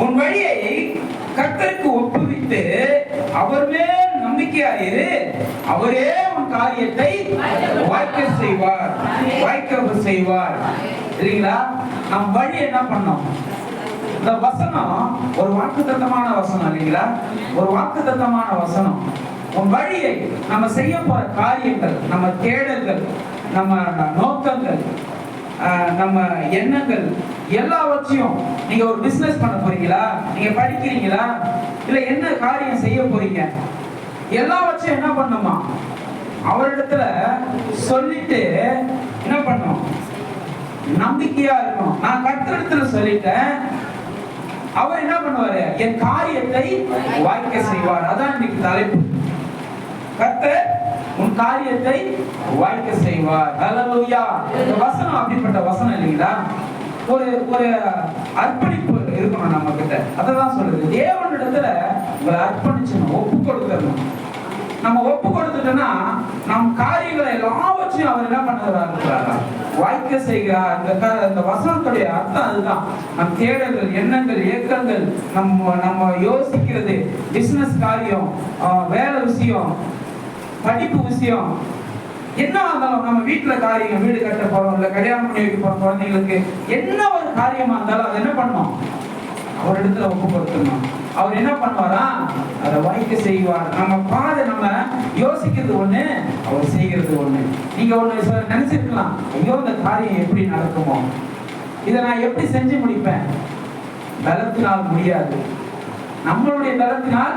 உன் வழியை கர்த்தருக்கு ஒப்புவித்து அவர் மேல் நம்பிக்கையாயிரு, அவரே உன் காரியத்தை வாய்க்க செய்வார். சரிங்களா? நம் வழி என்ன பண்ணோம்? இந்த வசனம் ஒரு வாக்குத்தத்தமான வசனம் இல்லைங்களா? ஒரு வாக்குத்தத்தமான வசனம். உன் வழியை நம்ம செய்ய போற காரியங்கள், நம்ம தேடல்கள், நம்ம நோக்கங்கள், நம்ம எண்ணங்கள் எல்லாவற்றையும், நீங்க ஒரு பிசினஸ் பண்ண போறீங்களா, நீங்க படிக்கிறீங்களா, இல்ல என்ன காரியம் செய்ய போறீங்க, எல்லாவற்றையும் என்ன பண்ணுமா அவரிடத்துல சொல்லிட்டு என்ன பண்ணும்? நம்பிக்கையா இருக்கணும். நான் கர்த்தரிடத்துல சொல்லிட்டேன், அவர் என்ன பண்ணுவாரு? என் காரியத்தை வாய்க்க செய்வார். அதான் இன்னைக்கு தலைப்பு. கர்த்தர் உன் காரியத்தை வாய்க்க செய்வார். ஹல்லேலூயா. இந்த வசனம் அப்படிப்பட்ட வசனம் இல்லைங்களா? ஒரு ஒரு அர்ப்பணிப்பு இருக்கணும் நம்ம கிட்ட. அததான் சொல்லுது. தேவனிடத்துல உங்களை அர்ப்பணிச்சணும், ஒப்பு கொடுக்கணும். நம்ம ஒப்பு கொடுத்துட்டோம்னா நம் காரியங்களை எல்லாவற்றையும் அவர் என்ன பண்ணுறாரு? வாய்க்க செய்கிறார். இந்த வசனத்துடைய அர்த்தம் அதுதான். நம் தேடல்கள், எண்ணங்கள், இயக்கங்கள், நம்ம யோசிக்கிறது, பிசினஸ் காரியம், வேலை விஷயம், படிப்பு விஷயம், என்ன இருந்தாலும், நம்ம வீட்டுல காரியம், வீடு கட்ட போறோம், இல்ல கல்யாணம் பண்ணி வைக்க போறோம், குழந்தைங்களுக்கு என்ன ஒரு காரியமா இருந்தாலும் அதை என்ன பண்ணணும்? அவர் இடத்துல ஒப்பு கொடுத்துடணும். அவர் என்ன பண்ணுவாரா? அதை வாய்க்க செய்வார். நம்ம பாதை, நம்ம யோசிக்கிறது ஒண்ணு, அவர் செய்கிறது ஒண்ணு. நீங்க ஒண்ணு நினைச்சிருக்கலாம், ஐயோ இந்த காரியம் எப்படி நடக்குமோ, இதை நான் எப்படி செஞ்சு முடிப்பேன்? பலத்தினால் முடியாது, நம்மளுடைய பலத்தினால்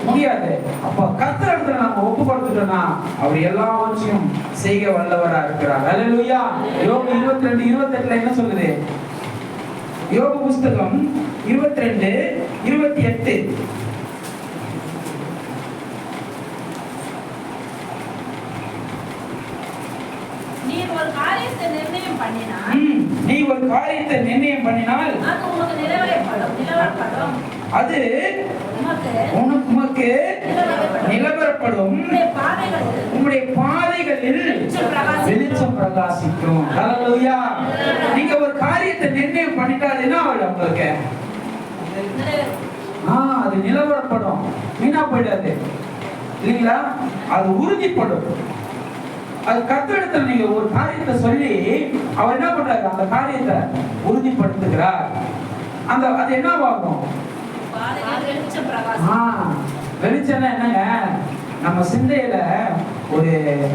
முடியாது. அப்ப கர்த்தர் இடத்துல நம்ம ஒப்பு கொடுத்துட்டோம்னா அவர் எல்லாவற்றையும் செய்ய வல்லவரா இருக்கிறார். ஹல்லேலூயா. யோபு 22:28 என்ன சொல்லுது? யோபு புஸ்தகம் 22:28. நீ ஒரு காரியத்தை நிர்ணயம் பண்ணினால் அது உமக்கு நிலவரப்படும், உம்முடைய பாதைகளில் வெளிச்சம் பிரகாசிக்கும். ஹல்லேலூயா. நீங்க ஒரு காரியத்தை நிர்ணயம் பண்ணிட்டாருன்னா உங்களுக்கு அது நிலவரப்படும், வீணா போயிடாது இல்லைங்களா? அது உறுதிப்படும். அது கர்த்தரிடத்துல நீங்க ஒரு காரியத்தை சொல்லி அவர் என்ன பண்றாரு? அந்த காரியத்தை உறுதிப்படுத்துகிறார். அது என்னவாகும்? வெளிச்சம்னா என்னங்க? நம்ம சிந்தையில ஒரு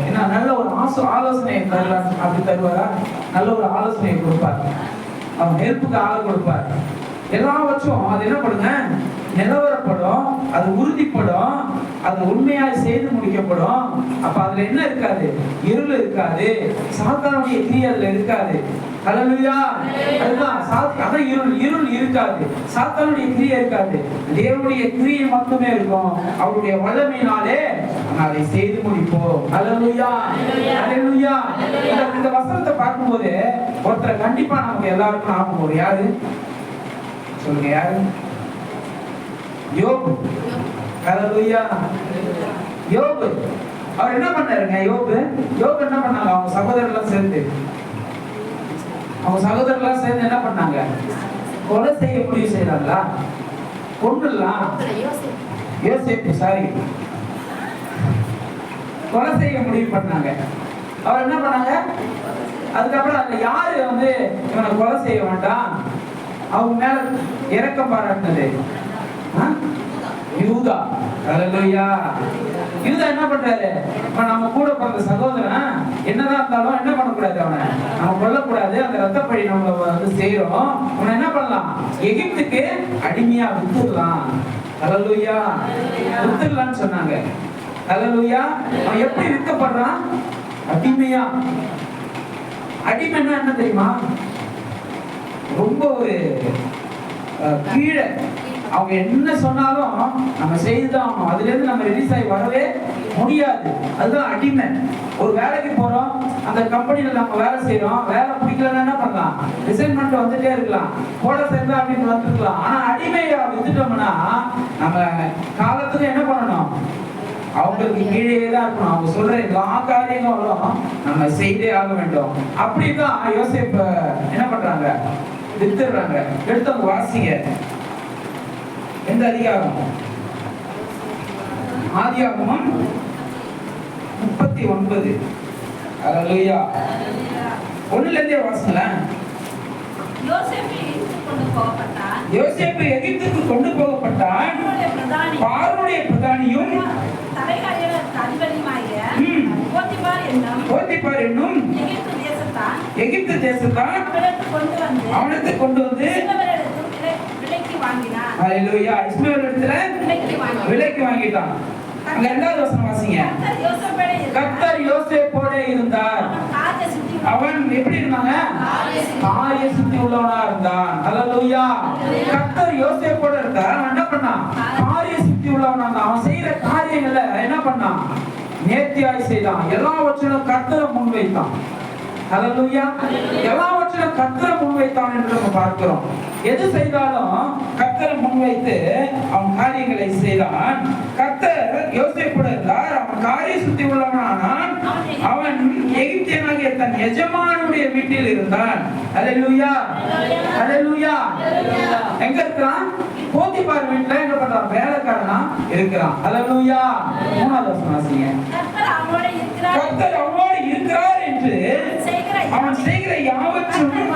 என்ன நல்ல ஒரு ஆலோசனை அப்படி தருவாரா? நல்ல ஒரு ஆலோசனையை கொடுப்பார், அவன் ஹெல்ப்புக்கு ஆளை கொடுப்பார். எல்லாவற்றும் அது என்ன பண்ணுங்க? நிலவரப்படும், அது உறுதிப்படும், அது உண்மையாக செய்து முடிக்கப்படும். அப்ப அதுல என்ன இருக்காது? இருள் இருக்காது, சாத்தானுடைய கிரியை அதுல இருக்காது. ஹல்லேலூயா. அதுதான் அதான் இருள் இருக்காது, சாத்தானுடைய கிரியை இருக்காது, தேவனுடைய கிரியை மட்டுமே இருக்கும். அவருடைய வல்லமையினாலே அதை செய்து முடிப்போம். ஹல்லேலூயா. ஹல்லேலூயா. இந்த வசனத்தை பார்க்கும்போது ஒருத்தரை கண்டிப்பா நமக்கு எல்லாருக்கும் ஞாபகம் வரும். யாரு சொல்லுங்க? யாரு? யோபு. ஹல்லேலூயா. யோபு அவர் என்ன பண்ணாருங்க? யோபு என்ன பண்ணாங்க? அவங்க சகோதரர்லாம் சேர்ந்து என்ன பண்ணாங்க? கொலை செய்ய முடிவு செய்யறாங்களா? கொண்டுலாம் கொலை செய்ய முடிவு பண்ணாங்க. அவர் என்ன பண்ணாங்க? அதுக்கப்புறம் அந்த யாரு இவனை கொலை செய்ய வேண்டாம், அவங்க மேல இரக்கம் பாராட்டினது யூதா. ஹல்லேலூயா. யூதா என்ன பண்றாரு? நம்ம கூட பிறந்த சகோதரன் என்னதான் இருந்தாலும் என்ன பண்ணக்கூடாது, அவனை நம்ம கொல்லக்கூடாது, அந்த ரத்தப்பழி நம்ம செய்யறோம், அவனை என்ன பண்ணலாம்? எகிப்துக்கு அடிமையா வித்துடலாம். ஹல்லேலூயா. வித்துடலாம்னு சொன்னாங்க. ஹல்லேலூயா. அவன் எப்படி விற்கப்படுறான்? அடிமையா. அடிமைன்னா என்ன தெரியுமா? ரொம்ப ஒரு கீழே, அவங்க என்ன சொன்னாலும் நம்ம செய்துதான் ஆகணும், அதுல இருந்து நம்ம ரிலீஸ் ஆகி வரவே முடியாது. அதுதான் அடிமை. ஒரு வேலைக்கு போறோம், அந்த கம்பெனில நம்ம வேலை செய்யறோம், வேலை பிடிக்கலன்னா என்ன பண்ணலாம்? ரிசைன் பண்ணிட்டு வந்துட்டே இருக்கலாம், போட சேர்ந்தா அப்படின்னு வந்துருக்கலாம். ஆனா அடிமையை வித்துட்டோம்னா நம்ம காலத்துக்கு என்ன பண்ணணும்? அவங்களுக்கு கீழே தான் இருக்கணும். அவங்க சொல்ற எல்லா காரியங்களும் நம்ம செய்தே ஆக வேண்டும். அப்படிதான் யோசேப்பு என்ன பண்றாங்க? வித்துடுறாங்க. எடுத்தவங்க வாசிங்க. எந்த அதிகாரம்? ஆதியாகமம் 39. அல்லேலூயா. 1ல இருந்தே வாசிங்களேன். யோசேப்பு எகிப்துக்கு கொண்டு போகப்பட்டான். பார்வோனுடைய பிரதானியும் போத்திபார் என்னும் எகிப்து தேசத்தான் அவனுக்கு கொண்டு வந்து அல்லேலூயா இஸ்மவேலிடத்துல விலைக்கு வாங்கிட்டான். அங்க 2வது வசனம் வாசிங்க. கர்த்தர் யோசேப்போட இருந்தார். அவன் எப்படி இருந்தாங்க? காரிய சித்தி உள்ளவனா இருந்தான். அல்லேலூயா. கர்த்தர் யோசேப்போட இருந்தார். அவன் என்ன பண்ணான்? காரிய சித்தி உள்ளவனா இருந்தான். அவன் செய்யற காரியங்களை என்ன பண்ணான்? நேர்த்தியாய் செய்தான். எல்லாவற்றிலும் கர்த்தரை முன்வைத்தான். அல்லேலூயா. எல்லாவற்றிலும் கர்த்தரை முன்வைத்தான் என்று நம்ம பார்க்கிறோம். எது செய்தாலும் கர்த்தரை முன்வைத்து அவன் காரியங்களை செய்தான். கர்த்தர் யோசேப்போடு இருந்தார். அவன் காரிய சுத்தி உள்ளவனானான். அவன் எகிப்தியனாகிய தன் எஜமானுடைய வீட்டில் இருந்தான். அல்லேலூயா. அல்லேலூயா. எங்க இருக்கிறான்? போத்திபார் வீட்டுல என்ன பண்றான்? வேலைக்காரனா இருக்கிறான். அல்லேலூயா. 3வது வசனம் வாசிங்க. கர்த்தர் அவனோடு இருக்கிறார் என்று அவன் செய்கிற யாவற்றையும்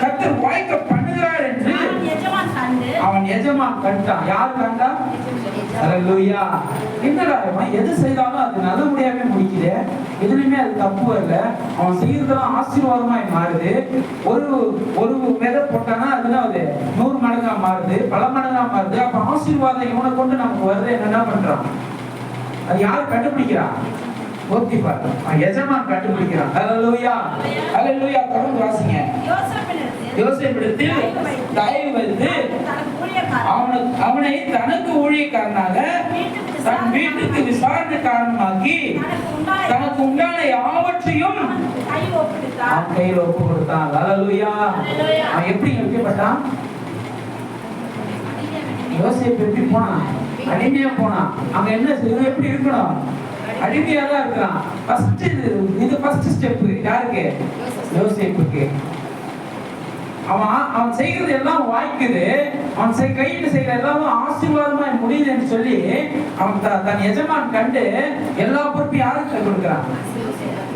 கர்த்தர் வாய்க்க பண்ணுகிறார் என்று அவன் எஜமான் கண்டான். யார் கண்டா? அல்லேலூயா. என்னடா எது செய்தாலும் அது நல்லபடியாவே முடிக்குது, எதுலையுமே அது தப்பு வரல, அவன் செய்யறதெல்லாம் ஆசீர்வாதமாய் மாறுது. ஒரு விதை போட்டானா அதுதான் அது 100 மடங்கா மாறுது, பல மடங்கா மாறுது. அப்ப ஆசீர்வாதம் இவனை கொண்டு நமக்கு வருது. என்ன பண்றான்? அது யார் கண்டுபிடிக்கிறா? போத்திபார் எஜமான் கண்டுபிடிக்கிறான். அல்லேலூயா. அல்லேலூயா. தொடர்ந்து வாசிங்க. யோசேப்பிடத்தில் தயவு வைத்து அவனை தனக்கு ஊழியக்காரனாக தன் வீட்டுக்கு விசாரணை காரணமாக்கி தனக்கு உண்டான யாவற்றையும் அவன் கையில் ஒப்பு கொடுத்தான். அல்லேலூயா. அவன் எப்படி வைக்கப்பட்டான்? யோசேப்பு எப்படி போனான்? அடிமையா போனான். அங்க என்ன செய்ய? எப்படி இருக்கணும்? அடிமையா தான் இருக்கிறான். இது ஃபர்ஸ்ட் ஸ்டெப் யாருக்கு? யோசேப்புக்கு. அவன் செய்கிறது எல்லாம் வாய்க்குது. அவன் கையில் செய்யற எல்லாம் ஆசீர்வாதமா முடியுதுன்னு சொல்லி அவன் தன் எஜமான் கண்டு எல்லா பொறுப்பையும் யாருக்கு கொடுக்குறான்?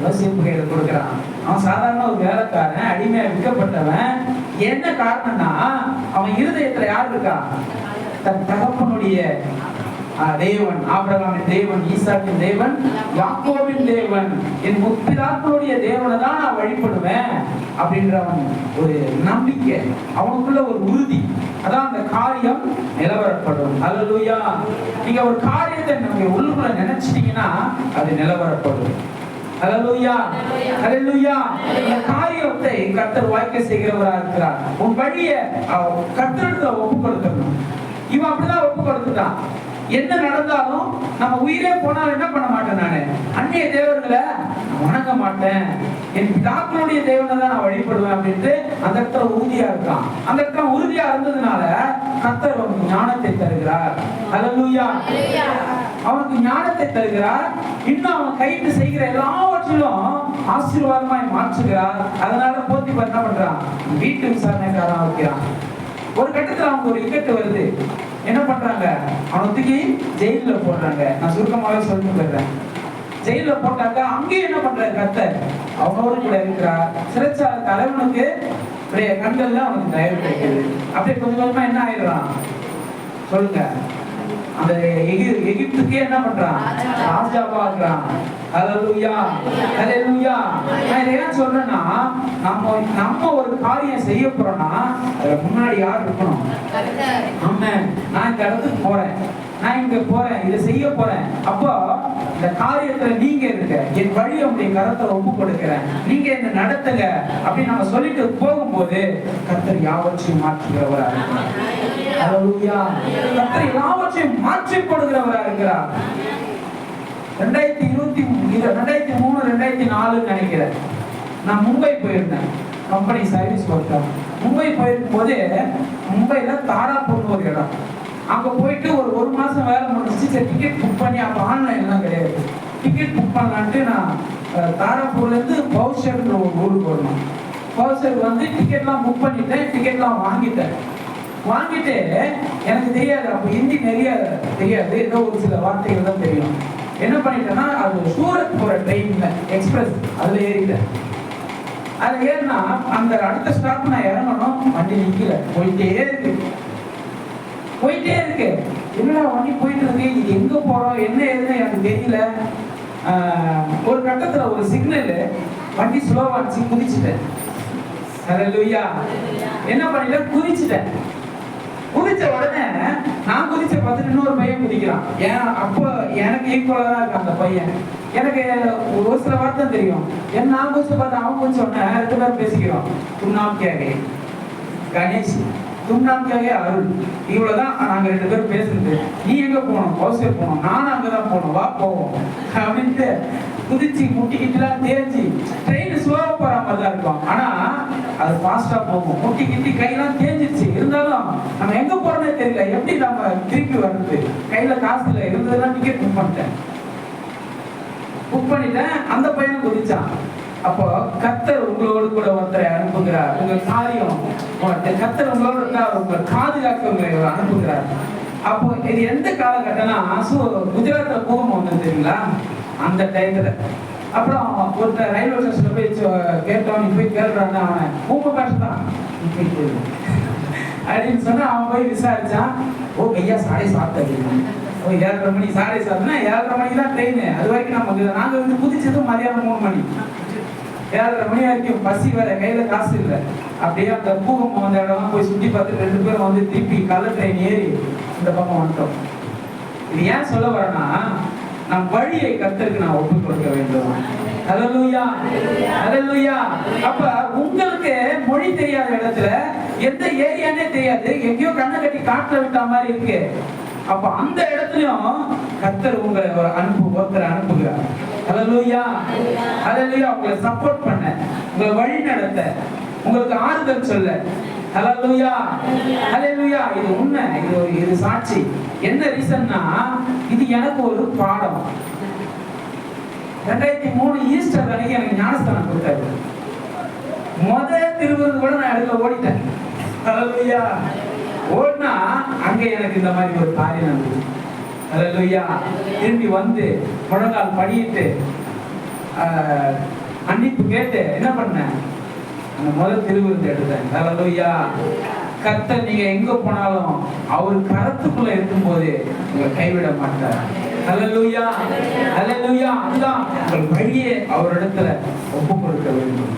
யோசேப்பு கையில கொடுக்குறான். அவன் சாதாரண ஒரு வேலைக்காரன், அடிமையா விற்கப்பட்டவன். என்ன காரணம்னா அவன் இருதயத்துல யார் இருக்கா? தன் தகப்பனுடைய தேவன், ஆபிரகாமின் தேவன், ஈசாக்கின் தேவன், யாக்கோபின் தேவன், என் முற்பிதாக்களுடைய தேவனை தான் நான் வழிபடுவேன் அப்படின்றவன் ஒரு நம்பிக்கை, அவனுக்குள்ள ஒரு உறுதி. அதான் அந்த காரியம் நிலவரப்படும். அல்லேலூயா. நீங்க ஒரு காரியத்தை நீங்க உள்ளுக்குள்ள நினைச்சிட்டீங்கன்னா அது நிலவரப்படும். அல்லேலூயா. அல்லேலூயா. இந்த காரியத்தை கர்த்தர் வாய்க்க செய்கிறவராக இருக்கிறார். உன் வழியை கர்த்தருக்கு ஒப்பு கொடுக்கணும். இவன் அப்படிதான் ஒப்பு கொடுத்துட்டான். என்ன நடந்தாலும் நம்ம உயிரே போனாலும் என்ன பண்ண மாட்டேன்? நானு அந்நிய தேவர்களை வணங்க மாட்டேன், என் பிதாக்களுடைய தேவனை தான் நான் வழிபடுவேன் அப்படின்ட்டு அந்த இடத்துல உறுதியா இருக்கான். அந்த இடத்துல உறுதியா இருந்ததுனால கர்த்தர் அவனுக்கு ஞானத்தை தருகிறார். அல்லேலூயா. அவனுக்கு ஞானத்தை தருகிறார். இன்னும் அவன் கைட்டு செய்கிற எல்லாவற்றிலும் ஆசீர்வாதமாய் மாற்றுகிறார். அதனால போத்திபார் என்ன பண்றான்? வீட்டு விசாரணைக்காரன் வைக்கிறான். ஒரு கட்டத்துல அவனுக்கு ஒரு இக்கட்டு வருது. என்ன பண்றாங்க? அவனை தூக்கி ஜெயில போடுறாங்க. நான் சுருக்கமாவே சொல்லிட்டு போயிடுறேன். ஜெயில போட்டாங்க. அங்கேயும் என்ன பண்றாரு? கர்த்தர் அவனோடு கூட இருக்கிறார். சிறைச்சாலை தலைவனுக்கு கண்கள்ல அவனுக்கு தயவு கிடைக்குது. அப்படியே கொஞ்சம் கொஞ்சமா என்ன ஆயிடுறான்? சொல்லுங்க. அந்த எகிப்துக்கே என்ன பண்றான்? ராஜாவா இருக்கிறான். அல்லேலூயா. அல்லேலூயா. நான் இதை ஏன் சொல்றேன்னா, நம்ம ஒரு காரியம் செய்ய போறோம்னா அதுல முன்னாடி யார் இருக்கணும்? ஆமென். நான் இந்த இடத்துக்கு போறேன், நான் இங்க போறேன், இதை செய்ய போறேன். அப்போ இந்த காரியத்துல நீங்க இருக்க, என் வழியை உங்களுடைய கரத்தை ஒப்பு கொடுக்கிறேன், நீங்க என்ன நடத்துங்க அப்படின்னு நம்ம சொல்லிட்டு போகும்போது கர்த்தர் யாவற்றையும் மாற்றுகிறவரா இருக்கிறார். அல்லேலூயா. கர்த்தர் யாவற்றையும் மாற்றி கொடுக்கிறவரா இருக்கிறார். 2003 2004 நினைக்கிறேன். நான் மும்பை போயிருந்தேன். Company service worker. மும்பை போயிருக்கும் போது மும்பைல தாராப்பூர்னு ஒரு இடம். அங்க போயிட்டு ஒரு மாசம் வேலை முடிச்சு டிக்கெட் புக் பண்ணி, அப்ப ஆன்லைன்லாம் கிடையாது, டிக்கெட் புக் பண்ணலான்ட்டு நான் தாராப்பூர்ல இருந்து பவுஷர்ன்ற ஒரு ஊருக்கு வரணும். பவுஷருக்கு வந்து டிக்கெட்லாம் புக் பண்ணிட்டேன், டிக்கெட்லாம் வாங்கிட்டேன். வாங்கிட்டு எனக்கு தெரியாது, அப்போ ஹிந்தி நிறைய தெரியாது, ஏதோ ஒரு சில வார்த்தைகள் தான் தெரியும். என்ன பண்ணிட்டேன்னா அது சூரத் போற ட்ரெயின் எக்ஸ்பிரஸ் அதுல ஏறிட்டேன். அது ஏறினா அந்த அடுத்த ஸ்டாப் நான் இறங்கணும், வண்டி நிக்கல, போயிட்டே இருக்கு. என்னடா வண்டி போயிட்டு இருக்கு, இது எங்க போறோம் என்ன ஏதுன்னு எனக்கு தெரியல. ஒரு கட்டத்துல ஒரு சிக்னல் வண்டி ஸ்லோவாச்சு, குதிச்சுட்டேன். ஹல்லேலூயா. என்ன பண்ணிட்டேன், குதிச்சுட்டேன். குதிச்ச உடனே நான் குதிச்ச பார்த்துட்டு இன்னொரு பையன் குதிக்கிறான். ஏன் அப்போ எனக்கு ஈக்குவலா தான் இருக்கு அந்த பையன். எனக்கு ஒரு சில வார்த்தை தெரியும். ஏன்னா நான் குதிச்ச பார்த்து அவன் குதிச்ச உடனே 2 பேரும் பேசிக்கிறோம். தும்நாம் கேகே கணேஷ், தும்நாம் கேகே அருள், இவ்வளவுதான் நாங்க 2 பேரும் பேசுறது. நீ எங்க போனோம், ஹவுஸ்ல போனோம், நானும் அங்கதான் போனோம், வா போவோம் அப்படின்ட்டு குதிச்சு முட்டிக்கிட்டுலாம் தேய்ச்சி. ட்ரெயின் ஸ்லோவா போற மாதிரி தான் இருக்கும், ஆனா அது ஃபாஸ்டா போகும். முட்டிக்கிட்டு கையெல்லாம் தேஞ்சிருச்சு, இருந்தாலும் நம்ம எங்க போறோம்னே தெரியல. எப்படி நம்ம திருப்பி வர்றது, கையில காசு இல்லை, இருந்ததெல்லாம் டிக்கெட் புக் பண்ணிட்டேன். அந்த பையனும் குதிச்சான். அப்போ கர்த்தர் உங்களோடு கூட ஒருத்தரை அனுப்புகிறார். உங்க காரியம் கர்த்தர் உங்களோடு இருந்தால் உங்க பாதுகாக்க உங்களை அனுப்புகிறார். அப்போ இது எந்த காலகட்டம்னா குஜராத்ல பூகம்பம் வந்து தெரியுங்களா, அந்த டைத்துல. அப்புறம் ஒருத்தர் ரயில்வே ஸ்டேஷன்ல போய் கேட்டோம், நீ போய் கேள்றான்னு, அவன் பூகம்பம் தான் அப்படின்னு சொன்னா அவன் போய் விசாரிச்சான். ஓ ஐயா 7:30 அப்படின்னு. ஓ 7:30 மணி, 7:30 7:30 மணிக்கு தான் ட்ரெயின். அது வரைக்கும் நாங்க வந்து குதிச்சதும் மதியானம் 3 மணி. 7:30 மணி வரைக்கும் பசி வேற, கையில காசு இல்லை. அப்படியே அந்த பூகம்பம் வந்த இடம் போய் சுத்தி பார்த்து 2 பேரும் வந்து திருப்பி கலர் ட்ரெயின் ஏறி இந்த பக்கம் வந்துட்டோம். இது ஏன் சொல்ல வரேன்னா, நம் வழியை கர்த்தருக்கு நான் ஒப்புக் கொடுக்க வேண்டும். ஹல்லேலூயா, ஹல்லேலூயா. அப்ப உங்களுக்கு மொழி தெரியாத இடத்துல எந்த ஏரியானே தெரியாது, எங்கேயோ கண்ணை கட்டி காட்டுல விட்ட மாதிரி இருக்கு. அப்ப அந்த இடத்துலயும் கர்த்தர் உங்களை ஒருத்தர் அனுப்புகிறார். ஹல்லேலூயா, ஹல்லேலூயா. உங்களை சப்போர்ட் பண்ண, உங்களை வழி நடத்த, உங்களுக்கு ஆறுதல் சொல்ல. ஹல்லேலூயா, ஹல்லேலூயா. இது உண்மை, இது சாட்சி. என்ன ரீசன்னா, இது எனக்கு ஒரு பாடம். 2003 ஈஸ்டர் அன்னைக்கு எனக்கு ஞானஸ்தானம் கொடுத்தாரு. திருவிருந்து கூட நான் இடத்துல ஓடிட்டேன். ஹல்லேலூயா. ஓடினா அங்க எனக்கு இந்த மாதிரி ஒரு காரியம் நடந்தது. ஹல்லேலூயா. திரும்பி வந்து முழங்கால் படியிட்டு மன்னிப்பு கேட்டு என்ன பண்ணேன், அந்த திருவிருந்து எடுத்தேன். ஹல்லேலூயா. கர்த்தர் நீங்க எங்க போனாலும் அவர் கரத்துக்குள்ள இருக்கும் போது உங்களை கைவிட மாட்டார். ஹல்லேலூயா, ஹல்லேலூயா. அதுதான் உங்கள் வழியை அவரிடத்துல ஒப்பு கொடுக்க வேண்டும்.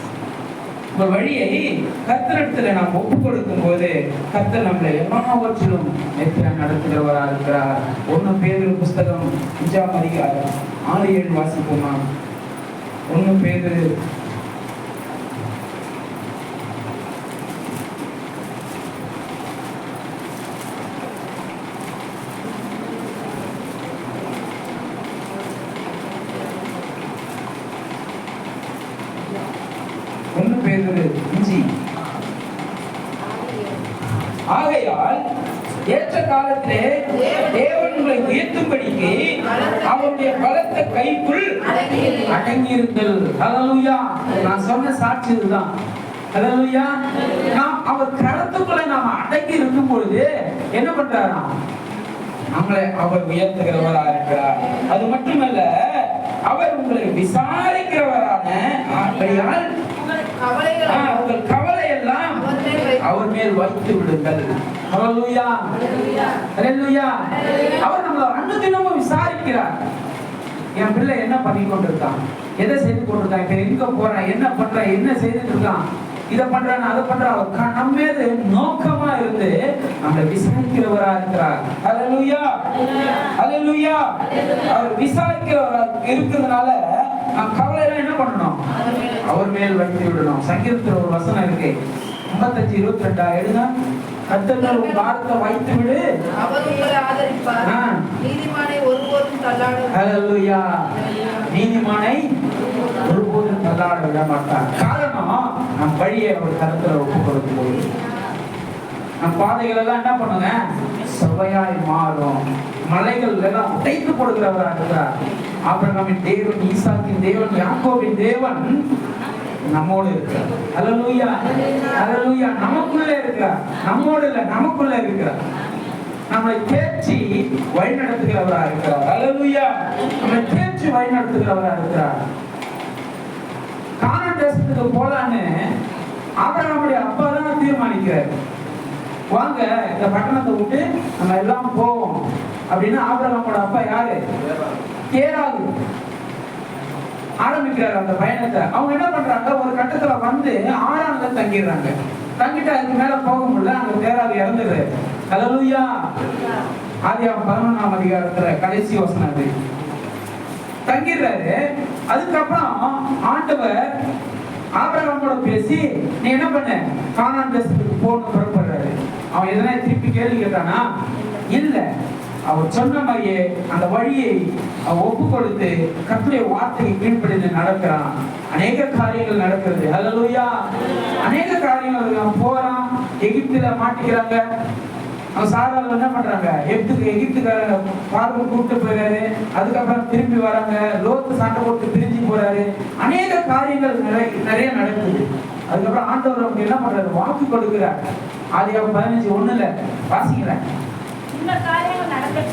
உங்கள் வழியை கர்த்தரிடத்துல நாம் ஒப்பு கொடுக்கும் போது கர்த்தர் நம்மளை எல்லாவற்றிலும் நடத்துகிறவரா இருக்கிறார். 1 பேதுரு புஸ்தகம் 5ஆம் அதிகாரம் 6-7 வாசிப்போமா? 1 பேதுரு 5. ஆகையால் ஏற்ற காலத்திலே தேவன் உங்களை உயர்த்தும்படிக்கு அவருடைய பலத்த கைக்குள் அடங்கியிருந்தல். ஹல்லேலூயா. நான் சொன்ன சாட்சி இதுதான். ஹல்லேலூயா. நாம் அவர் கரத்துக்குள்ள நாம அடங்கி இருக்கும் பொழுது என்ன பண்றாராம், நம்மளை அவர் உயர்த்துகிறவரா இருக்கிறார். அது மட்டுமல்ல, அவர் உங்களை விசாரிக்கிறவரான உங்கள் கவலை எல்லாம் அவர் மேல் வைத்து விடுங்கள். ஹல்லேலூயா, ஹல்லேலூயா. அவர் நம்மளை அனுதினமும் விசாரிக்கிறார். என் பிள்ளை என்ன பண்ணி கொண்டிருக்கான், எதை செய்து கொண்டிருக்கான், இப்ப எங்க போறான், என்ன பண்றான், என்ன செய்துட்டு இருக்கான், இதை பண்றான் அதை பண்றான். அவர் நம்ம மீது நோக்கமா இருந்து நம்மளை விசாரிக்கிறவரா இருக்கிறார். ஹல்லேலூயா, ஹல்லேலூயா. அவர் விசாரிக்கிறவரா இருக்கிறதுனால நாம் கவலையெல்லாம் என்ன பண்ணணும், அவர் மேல் வைத்து விடணும். சங்கீதத்தில் ஒரு வசனம் இருக்கு, 55:22 எழுதுங்க. கர்த்தர் உன் பாரத்தை வைத்து விடு, அவர் உங்களை ஆதரிப்பார். நீதிமானை ஒருபோதும் தள்ளாட. ஹல்லேலூயா. நீதிமானை ஒருபோதும் தள்ளாட விட மாட்டார். காரணம், நம் வழியை அவர் கருத்துல ஒப்பு கொடுக்கும் போது நம் பாதைகள் எல்லாம் என்ன பண்ணுங்க, செவ்வையாய் மாறும். மலைகள் எல்லாம் உடைத்து போடுகிறவராக இருக்கிறார். ஆபிரகாமின் தேவன், ஈசாக்கின் தேவன், யாக்கோபின் தேவன் நம்மோடு இருக்கிறார். ஹல்லேலூயா, ஹல்லேலூயா. நமக்குள்ளே இருக்கிறார், நம்மோடு இல்ல, நமக்குள்ள இருக்கிறார். நம்மளை தேர்ச்சி வழி நடத்துகிறவரா இருக்கிறார். ஹல்லேலூயா, நம்மளை தேர்ச்சி வழி நடத்துகிறவரா இருக்கிறார். கானான் தேசத்துக்கு போலான்னு ஆபிரகாமுடைய அப்பா தான் தீர்மானிக்கிறார். வாங்க இந்த பட்டணத்தை விட்டு நம்ம எல்லாம் போவோம் அப்படின்னு ஆபிரகாமோட அப்பா யாரு? கேராகு ஆரம்பிக்கிறார் அந்த பயணத்தை. அவங்க என்ன பண்றாங்க, ஒரு கட்டத்துல வந்து ஆறான்ல தங்கிடுறாங்க. தங்கிட்டு அதுக்கு மேல போக முடியல, அங்க தேராகு இறந்துடுறாரு. ஹல்லேலூயா. ஆதியாகமம் 11ஆம் அதிகாரத்துல கடைசி வசனம் அது. தங்கிடுறாரு. அதுக்கப்புறம் ஆண்டவர் ஆபிரகாமோட பேசி நீ என்ன பண்ண, கானான் தேசத்துக்கு போன்னு புறப்படுறாரு. அவன் எதனா திருப்பி கேள்வி கேட்டானா? இல்ல. அவர் சொன்ன மாதிரியே அந்த வழியை அவன் ஒப்பு கொடுத்து கர்த்தருடைய வார்த்தையை கீழ்ப்படிந்து நடக்கிறான். அநேக காரியங்கள் நடக்கிறது. ஹல்லேலூயா. அநேக காரியங்கள். அவன் போறான், எகிப்துல மாட்டிக்கிறாங்க. அவன் சாரால என்ன பண்றாங்க, எகிப்துக்கார பார்வை கூப்பிட்டு போயிறாரு. அதுக்கப்புறம் திரும்பி வராங்க. லோத்து சண்டை போட்டு பிரிஞ்சு போறாரு. அநேக காரியங்கள் நிறைய நடக்குது. அதுக்கப்புறம் ஆண்டவர் அவங்க என்ன பண்றாரு, வாக்கு கொடுக்கிறார். ஆதியாகமம் 15:1 வாசிக்கிறேன்.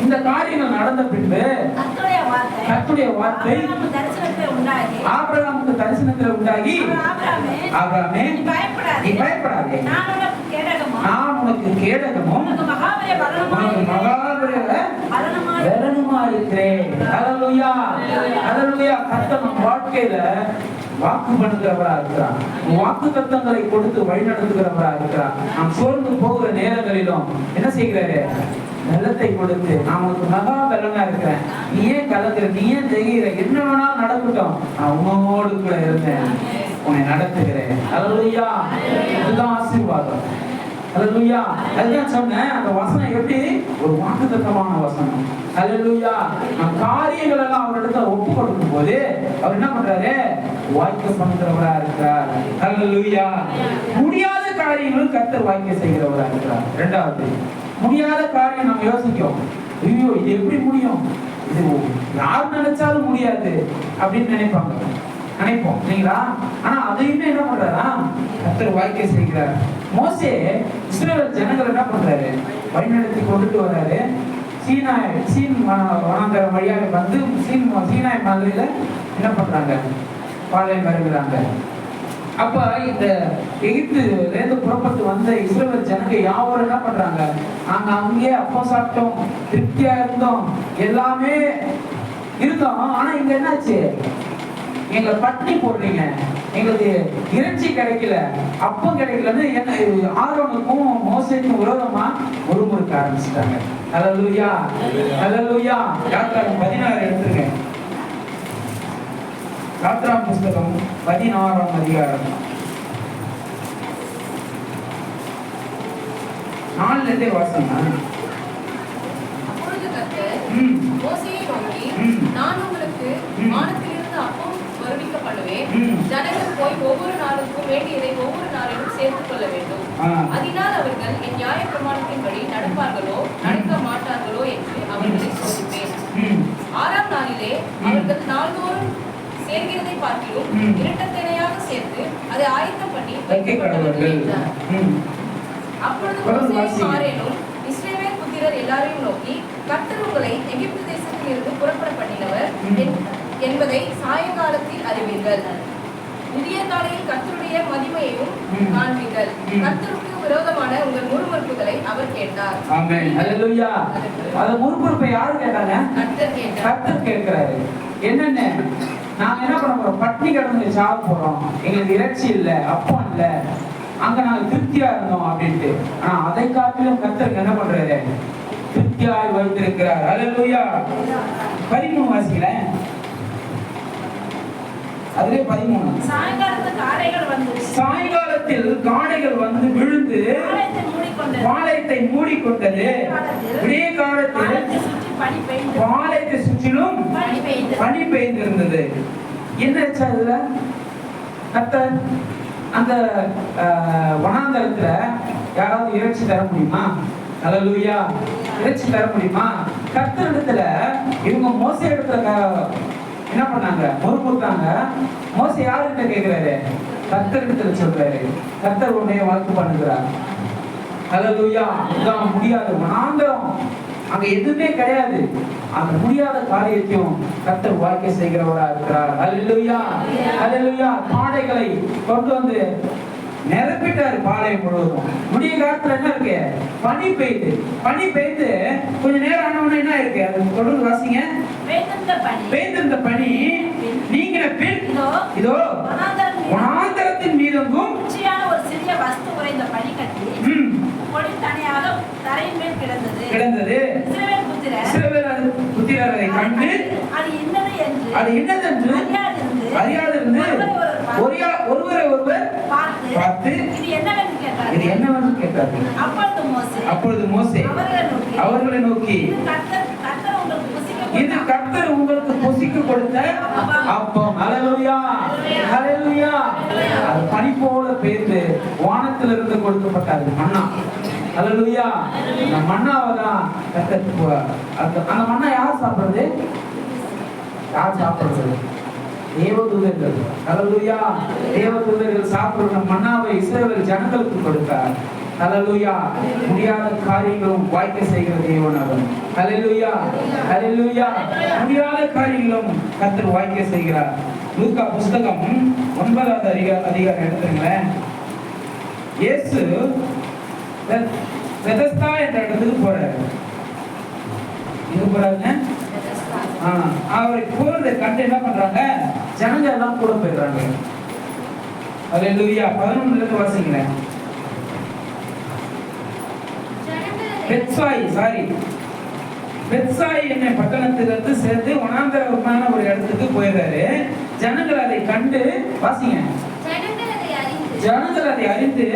இந்த காரியங்கள் நடந்த பின்பு கர்த்தருடைய வார்த்தை ஆபிரகாமுக்கு தரிசனத்தில் உண்டாகி, ஆபிரகாமே நீ பயப்படாதே, நான் உனக்கு கேடகமும் பலனுமா இருக்கிறேன். ஹல்லேலூயா, ஹல்லேலூயா. கர்த்தர் நம் வாழ்க்கையில வாக்கு பண்ணுகிறவரா இருக்கிறார். வாக்கு தத்தங்களை கொடுத்து வழி நடத்துகிறவரா இருக்கிறார். நாம் சோர்ந்து போகிற நேரங்களிலும் என்ன செய்கிறாரு, வெள்ளத்தை கொடுத்து நான் உனக்கு மகா பலனா இருக்கிறேன், நீ ஏன் கலங்குற, நீ ஏன் தெரிகிற, என்ன வேணாலும் நடக்கட்டும், நான் உன்னோடு கூட இருந்தேன், உன்னை நடத்துகிறேன். ஹல்லேலூயா. இதுதான் ஆசீர்வாதம். ஹல்லேலூயா. அதுதான் சொன்னேன், அந்த வசனம் எப்படி ஒரு வாக்குத்தத்தமான வசனம். ஹல்லேலூயா. நம் காரியங்கள் எல்லாம் அவரிடத்துல ஒப்பு கொடுக்கும் போது அவர் என்ன பண்றாரு, வாய்க்க பண்ணுகிறவரா இருக்கிறார். ஹல்லேலூயா. முடியாத காரியங்களும் கர்த்தர் வாய்க்க செய்கிறவரா இருக்கிறார். இரண்டாவது, முடியாத காரியம் நம்ம யோசிக்கும், ஐயோ இது எப்படி முடியும், இது யார் நினைச்சாலும் முடியாது அப்படின்னு நினைப்போம் இல்லைங்களா? ஆனா அதையுமே என்ன பண்றாரா, கர்த்தர் வாய்க்க செய்கிறார். மோசே இஸ்ரவேல் ஜனங்கள் என்ன பண்றாரு, வழிநடத்தி கொண்டுட்டு வர்றாரு. சீன் வனாந்தரம் வழியாக வந்து சீனாய் மாதிரியில என்ன பண்றாங்க, பாளையம் வருகிறாங்க. அப்ப இந்த எகிப்திலிருந்து புறப்பட்டு வந்த இஸ்ரவேல் ஜனங்க யாவரும் என்ன பண்றாங்க, நாங்க அங்கேயே அப்போ சாப்பிட்டோம், திருப்தியா இருந்தோம், எல்லாமே இருந்தோம், ஆனா இங்க என்னாச்சு, எங்களை பட்டினி போடுறீங்க, எங்களுக்கு இறைச்சி கிடைக்கல, அப்பம் கிடைக்கலன்னு என்ன ஆரோனுக்கும் மோசேக்கும் விரோதமா முறுமுறுக்க ஆரம்பிச்சிட்டாங்க. ஹல்லேலூயா, ஹல்லேலூயா. யாத்திராகமம் 16 எடுத்துருங்க. யாத்திராகமம் புஸ்தகம் 16ஆம் அதிகாரம் 4 வாசனா. அப்பொழுது கர்த்தர் மோசேயை நோக்கி, நான் உங்களுக்கு வானத்திலிருந்து அப்பம் வருவிக்க பண்ணுவேன். ஜனங்கள் போய் ஒவ்வொரு நாளுக்கும் வேண்டியதை ஒவ்வொரு நாளிலும் சேர்த்துக் கொள்ள வேண்டும். அதனால் அவர்கள் என் நியாய பிரமாணத்தின்படி நடப்பார்களோ நடக்க மாட்டார்களோ என்று அவர்களை சோதிப்பேன். 6ஆம் நாளிலே அவர்கள் நாள்தோறும் சேர்கிறதை பார்க்கிலும் இரட்டத்தனையாக சேர்த்து அதை ஆயத்தம் பண்ணி வைக்கப்பட்டவர்கள். அப்பொழுது மோசேயும் ஆரோனும் இஸ்ரவேல் புத்திரர் எல்லாரையும் நோக்கி, கர்த்தர் உங்களை எகிப்து தேசத்தில் இருந்து புறப்பட பண்ணினவர் என்பதை சாயங்காலத்தில் அறிவீர்கள். விடிய காலையில் கர்த்தருடைய மகிமையையும் காண்பீர்கள். கர்த்தருக்கு விரோதமான உங்கள் முறுமுறுப்புகளை அவர் கேட்டார். ஆமென். ஹல்லேலூயா. அந்த முறுமுறுப்பை யார் கேட்டாங்க? கர்த்தர் கேட்டார். கர்த்தர் கேட்கிறாரு. என்னென்ன நாங்க என்ன பண்ண போறோம், பட்டினி கிடந்து சாக போறோம், எங்களுக்கு இறைச்சி இல்ல, அப்பம் இல்ல, அங்க நாங்க திருப்தியா இருந்தோம் அப்படின்ட்டு. ஆனா அதை காட்டிலும் கர்த்தர் என்ன பண்றாரு, திருப்தியாய் வைத்திருக்கிறார். ஹல்லேலூயா. 13 வாசிக்கல, அதுவே 13. சாயங்காலத்தில் காடைகள் வந்து விழுந்து பாளையத்தை மூடிக்கொண்டது. விடிய காலத்தில் பாளையத்தை சுற்றிலும் பனி பெய்திருந்தது. என்ன ஆச்சா இதுல, கர்த்தர் அந்த வனாந்தரத்துல யாராவது இறைச்சி தர முடியுமா? ஹல்லேலூயா. இறைச்சி தர முடியுமா? கர்த்தர் இடத்துல இவங்க மோசே இடத்துல என்ன பண்ணாங்க, முறுமுறுத்தாங்க. மோசே யாருக்கிட்ட கேட்கிறாரு, கர்த்தரிடத்துல சொல்றாரு. கர்த்தர் உன்னை வாக்கு பண்ணுகிறார். ஹல்லேலூயா. இதான் முடியாது வனாந்தரம், அங்க எதுவுமே கிடையாது. அந்த முடியாத காரியத்தையும் கர்த்தர் வாய்க்க செய்கிறவரா இருக்கிறார். ஹல்லேலூயா. ஹல்லேலூயா. பாடைகளை கொண்டு வந்து நிரப்பிட்டாரு பாளையம் முழுவதும். முடிய காலத்துல என்ன இருக்கு? பனி பெய்யுது. பனி பெய்து கொஞ்ச நேரம் ஆனவன என்ன இருக்கு? அது தொடர்ந்து வாசிங்க. பெய்திருந்த பனி நீங்கின பின் இதோ வனாந்தரத்தின் மீதெங்கும் ஒரு சிறிய வஸ்து உறைந்த பனிக்கட்டி கொடி தனியாக தரையின் மேல் கிடந்தது. இஸ்ரவேல் புத்திரர் அதை கண்டு அது என்னதென்று அறியாதிருந்து ஒருவரை ஒருவர் பார்த்து இது என்னவென்று கேட்டார்கள். அப்பொழுது மோசே அவர்களை நோக்கி இது கர்த்தர் உங்களுக்கு புசிக்க கொடுத்த அப்பம். ஹல்லேலூயா. ஹல்லேலூயா. அது பனி போல பெய்து வானத்திலிருந்து கொடுக்கப்பட்டது மன்னா. ஹல்லேலூயா. அந்த மன்னாவை தான் கர்த்தர். அந்த மன்னா யார் சாப்பிடுறது? யார் சாப்பிடுறது? தேவதூதர்கள். ஹல்லேலூயா. தேவதூதர்கள் சாப்பிடுற மன்னாவை இஸ்ரவேல் ஜனங்களுக்கு கொடுத்தார். ஹல்லேலூயா. முடியாத காரியங்களும் வாய்க்க செய்கிற தேவன் அவர். ஹல்லேலூயா. ஹல்லேலூயா. முடியாத காரியங்களும் கர்த்தர் வாய்க்க செய்கிறார். லூக்கா புத்தகம் 9வது அதிகாரம் எடுத்துங்களேன். இயேசு பெதஸ்தா என்ற இடத்துக்கு போறாரு. எங்க போறாருங்க? அவரை போறதை கண்டு என்ன பண்றாங்க? ஜனங்க எல்லாம் கூட போயிடுறாங்க. ஹல்லேலூயா. 11ல இருந்து வாசிங்களேன். பெத்சாய் என்ன பட்டணத்திலிருந்து சேர்ந்து வனாந்தரமான ஒரு இடத்துக்கு போயிடுறாரு. ஜனங்கள் அதை கண்டு வாசிங்க. ஜனங்கள் அதை அறிந்து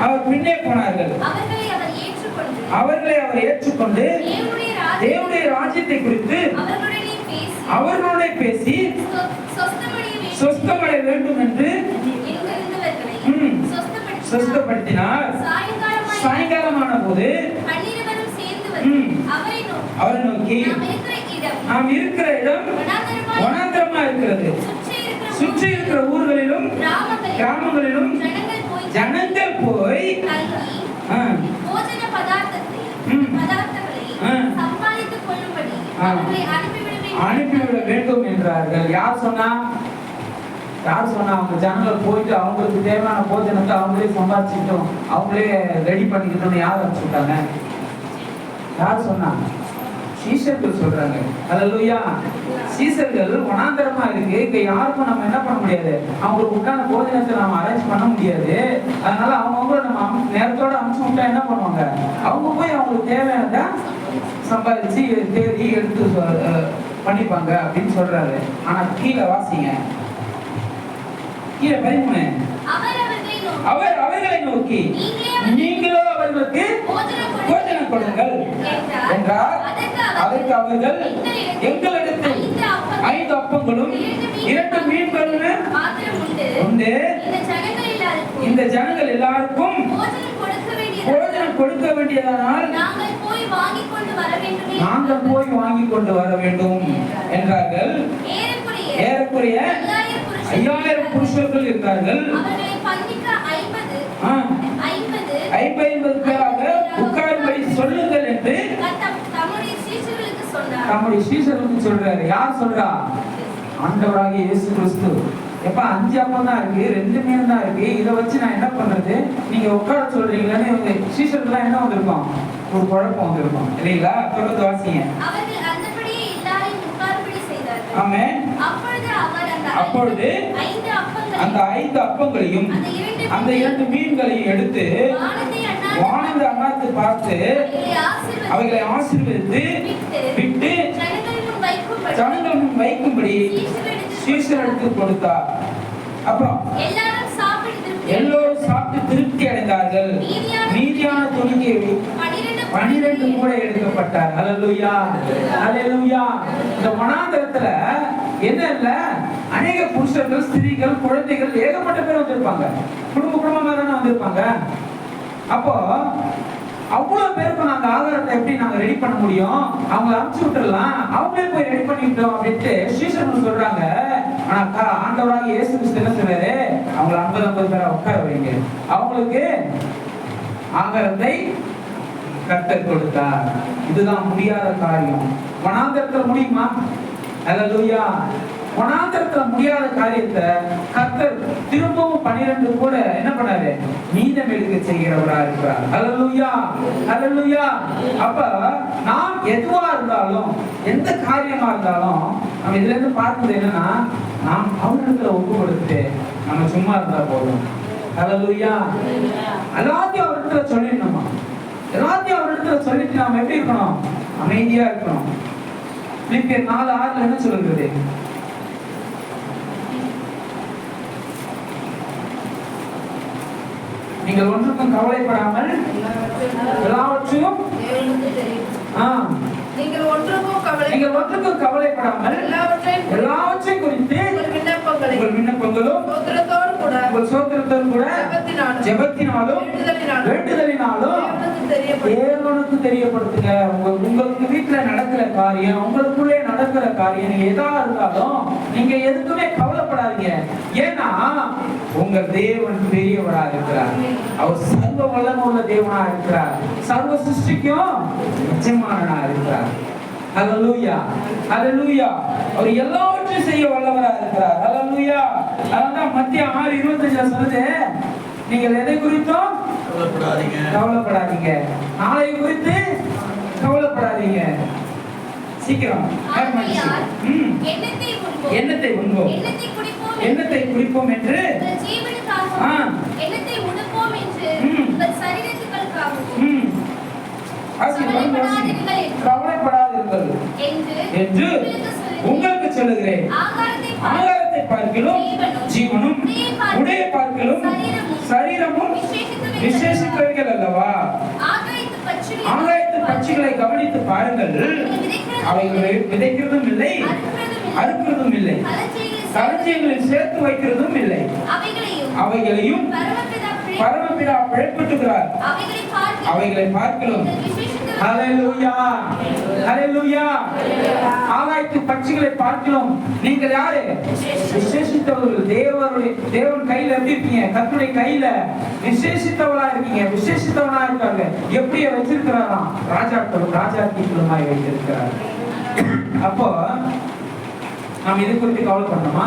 அவர் பின்னே போனார்கள். அவர்களை அவர் ஏற்றுக்கொண்டு தேவனுடைய ராஜ்யத்தை குறித்து அவர்களுடைய பேசி சொஸ்தமடைய வேண்டும் என்று சொஸ்தப்படுத்தினார். சாயங்காலமான போது அவரை நோக்கி நாம் இருக்கிற இடம் வனாந்தரமா இருக்கிறது. சுற்றி இருக்கிற ஊர்களிலும் கிராமங்களிலும் ஜனங்கள் போய் அனுப்பிவிட வேண்டும் என்றார்கள். யார் சொன்னா? அவங்க ஜனங்கள் போயிட்டு அவங்களுக்கு தேவையான போஜனத்தை அவங்களே சம்பாதிச்சுட்டோம், அவங்களே ரெடி பண்ணிக்கிட்டோம். யார் வச்சுட்டாங்க? யார் சொன்னா? சீஷர்கள் சொல்றாங்க. ஹல்லேலூயா. சீஷர்கள் வனாந்தரமா இருக்கு, இங்க யாருக்கும் நம்ம என்ன பண்ண முடியாது, அவங்களுக்கு உட்கார்ந்த போஜனத்தை நம்ம அரேஞ்ச் பண்ண முடியாது. அதனால அவங்கவுங்கள நம்ம நேரத்தோட அனுப்பிச்சு விட்டா என்ன பண்ணுவாங்க? அவங்க போய் அவங்களுக்கு தேவையானதை சம்பாதிச்சு தேடி எடுத்து பண்ணிப்பாங்க அப்படின்னு சொல்றாரு. ஆனா கீழே வாசிங்க. கீழே 13. அவர் அவர்களை நோக்கி நீங்களோ அவர்களுக்கு போஜனம் கொடுங்கள் என்றார். அதற்கு அவர்கள் எங்களிடத்தில் 5 அப்பங்களும் 2 மீன்களும் உண்டு, இந்த ஜனங்கள் எல்லாருக்கும் போஜனம் கொடுக்க வேண்டியதனால் நாங்கள் போய் வாங்கி கொண்டு வர வேண்டும் என்றார்கள். ஏறக்குறைய 5000 புருஷர்கள் இருந்தார்கள். 50 பேராக உட்காரும்படி சொல்லுங்கள் என்று தம்முடைய சீஷர்களுக்கு சொல்றாரு. யார் சொல்றா? ஆண்டவராகிய இயேசு கிறிஸ்து. எப்ப 5 அப்பம் தான் இருக்கு, 2 மீன் தான் இருக்கு, இதை வச்சு நான் என்ன பண்றது? நீங்க உட்கார சொல்றீங்களான்னு சீஷர்கள் என்ன வந்திருக்கோம்? ஒரு குழப்பம் வந்திருக்கோம் இல்லைங்களா? தொடர்ந்து வாசிங்க. ஆமென். அப்பொழுது அந்த 5 அப்பங்களையும் அந்த 2 மீன்களையும் எடுத்து வானத்தை அண்ணாந்து பார்த்து அவைகளை ஆசீர்வதித்து விட்டு ஜனங்கள் முன் வைக்கும்படி சீஷர்களுக்கு கொடுத்தார். அப்புறம் எல்லோரும் சாப்பிட்டு திருப்தி அடைந்தார்கள். மீதியான துணிக்கு 12 மூடை எடுக்கப்பட்டார். ஹல்லேலூயா. ஹல்லேலூயா. இந்த வனாந்தரத்துல என்ன இல்ல, அநேக புருஷர்கள், ஸ்திரீகள், குழந்தைகள், ஏகப்பட்ட பேர் வந்திருப்பாங்க. குடும்பமா தானே வந்திருப்பாங்க. அப்போ அவ்வளவு பேருக்கு நாங்க ஆகாரத்தை எப்படி நாங்க ரெடி பண்ண முடியும்? அவங்க அனுப்பிச்சு விட்டுறலாம், அவங்களே போய் ரெடி பண்ணிட்டோம் அப்படின்ட்டு சீஷர்கள் சொல்றாங்க. ஆனா ஆண்டவராக இயேசு கிறிஸ்து என்ன சொன்னாரு? அவங்களை 50 பேரை உட்கார வைங்க, அவங்களுக்கு ஆகாரத்தை கர்த்தர் கொடுத்தார். இதுதான் முடியாத காரியம். வனாந்தரத்துல முடியுமா? அல்லேலூயா. வனாந்தரத்துல முடியாத காரியத்தை கர்த்தர் திரும்பவும் 12 கூட என்ன பண்ணாரு? மீதம் எடுக்க செய்கிறவரா இருக்கிறார். அல்லேலூயா, அல்லேலூயா. அப்ப நாம் எதுவா இருந்தாலும், எந்த காரியமா இருந்தாலும், நம்ம இதுல இருந்து பார்க்கிறது என்னன்னா, நாம் அவரிடத்துல ஒப்பு கொடுத்துட்டு நம்ம சும்மா இருந்தா போதும். அல்லேலூயா. எல்லாத்தையும் அவரிடத்துல சொல்லிடணுமா? எல்லாத்தையும் அவரிடத்துல சொல்லிட்டு நாம எப்படி இருக்கணும்? அமைதியா இருக்கணும். பிலிப்பியர் 4:6 என்ன சொல்லுகிறது? நீங்கள் ஒன்றுக்கும் கவலைப்படாமல் எல்லாவற்றையும் நீங்கள் ஒன்றுக்கும் கவலைப்படாமல் எல்லாவற்றையும் குறித்து உங்கள் விண்ணப்பங்களும் உங்கள் சோத்திரத்தோடு கூட ஜெபத்தினாலும் வேண்டுதலினாலும் தேவனுக்கு தெரியப்படுத்துங்க. உங்களுக்கு வீட்டுல நடக்கிற காரியம், உங்களுக்குள்ளே நடக்கிற காரியம், நீங்க எதா இருந்தாலும் நீங்க எதுக்குமே கவலைப்படாதீங்க. ஏன்னா உங்க தேவன் பெரியவராக இருக்கிறார். அவர் சர்வ வல்லமை உள்ள தேவனா இருக்கிறார். சர்வ சிருஷ்டிக்கும் நிச்சயமானவனா இருக்கிறார். ஹல்லேலூயா, ஹல்லேலூயா. அவர் எல்லாவற்றையும் செய்ய வல்லவராக இருக்கிறார். ஹல்லேலூயா. அதான் மத்திய 6:25 சொல்லுது, நீங்கள் எதை குறித்தும் கவலைப்படாதீங்க, நாளை குறித்து கவலைப்படாதீங்க. சீக்கிரம் எண்ணத்தை உண்போம், எண்ணத்தை குடிப்போம் என்று கவலைப்படாதீர்கள் என்று உங்களுக்கு சொல்லுகிறேன். ஆகாரத்தை பார்க்கிலும் ஜீவனும், உடைய பார்க்கிலும் சரீரமும் விசேஷித்தவைகள் அல்லவா? ஆகாயத்து பட்சிகளை கவனித்து பாருங்கள், அவைகளை விதைக்கிறதும் இல்லை, அறுக்கிறதும் இல்லை, களஞ்சியங்களில் சேர்த்து வைக்கிறதும் இல்லை, அவைகளையும் பரமபிதா பிழைப்பிட்டுகிறார். அவைகளை பார்க்கிறோம். ஹல்லேலூயா, ஹல்லேலூயா. ஆகாயத்து பட்சிகளை பார்க்கிறோம். நீங்கள் யாரு? விசேஷித்தவர்கள். தேவன் கையில எப்படி இருக்கீங்க? கர்த்தருடைய கையில விசேஷித்தவளா இருக்கீங்க. விசேஷித்தவனா இருக்காங்க. எப்படி வச்சிருக்கிறாராம்? ராஜாக்களும் ராஜாத்திகளுமாய் வைத்திருக்கிறார். அப்போ நாம் இது குறித்து கவலை பண்ணணுமா?